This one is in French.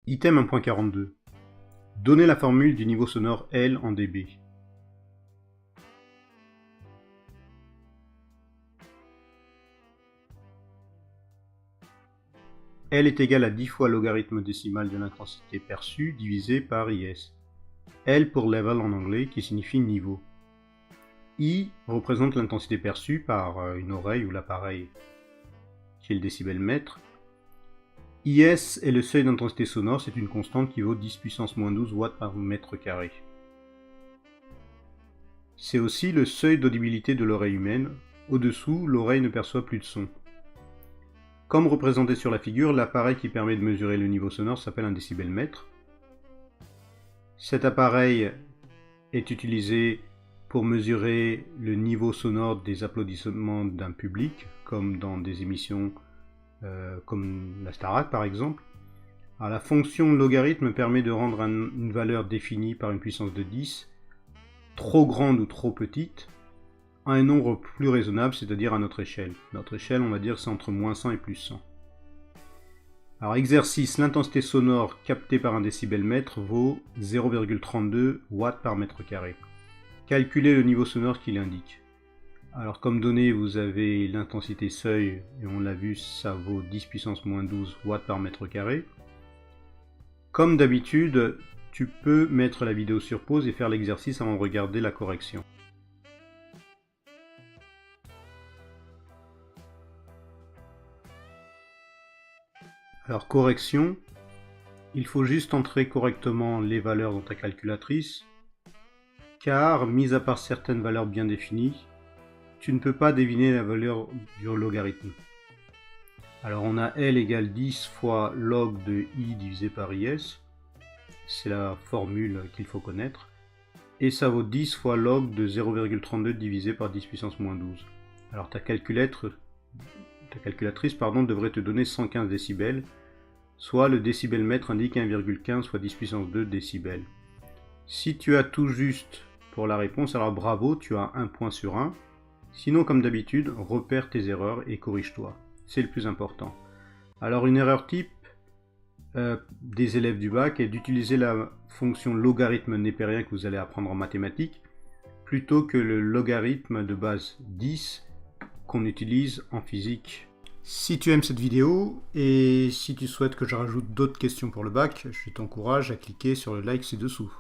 Item 1.42. Donnez la formule du niveau sonore L en dB. L est égal à 10 fois logarithme décimal de l'intensité perçue divisé par IS. L pour level en anglais qui signifie niveau. I représente l'intensité perçue par une oreille ou l'appareil qui est le décibelmètre. IS est le seuil d'intensité sonore, c'est une constante qui vaut 10 puissance moins 12 watts par mètre carré. C'est aussi le seuil d'audibilité de l'oreille humaine. Au-dessous, l'oreille ne perçoit plus de son. Comme représenté sur la figure, l'appareil qui permet de mesurer le niveau sonore s'appelle un décibelmètre. Cet appareil est utilisé pour mesurer le niveau sonore des applaudissements d'un public, comme dans des émissions comme la Starac par exemple. Alors, la fonction logarithme permet de rendre une valeur définie par une puissance de 10, trop grande ou trop petite, à un nombre plus raisonnable, c'est-à-dire à notre échelle. Notre échelle, on va dire, c'est entre moins 100 et plus 100. Alors, exercice, l'intensité sonore captée par un décibelmètre vaut 0,32 watts par mètre carré. Calculez le niveau sonore qu'il indique. Alors, comme donnée, vous avez l'intensité seuil, et on l'a vu, ça vaut 10 puissance moins 12 watts par mètre carré. Comme d'habitude, tu peux mettre la vidéo sur pause et faire l'exercice avant de regarder la correction. Alors, correction, il faut juste entrer correctement les valeurs dans ta calculatrice, car, mis à part certaines valeurs bien définies, tu ne peux pas deviner la valeur du logarithme. Alors on a L égale 10 fois log de I divisé par IS, c'est la formule qu'il faut connaître, et ça vaut 10 fois log de 0,32 divisé par 10 puissance moins 12. Alors ta calculatrice devrait te donner 115 décibels, soit le décibelmètre indique 1,15 fois 10 puissance 2 décibels. Si tu as tout juste pour la réponse, alors bravo, tu as 1 point sur 1. Sinon, comme d'habitude, repère tes erreurs et corrige-toi. C'est le plus important. Alors, une erreur type des élèves du bac est d'utiliser la fonction logarithme népérien que vous allez apprendre en mathématiques plutôt que le logarithme de base 10 qu'on utilise en physique. Si tu aimes cette vidéo et si tu souhaites que je rajoute d'autres questions pour le bac, je t'encourage à cliquer sur le like ci-dessous.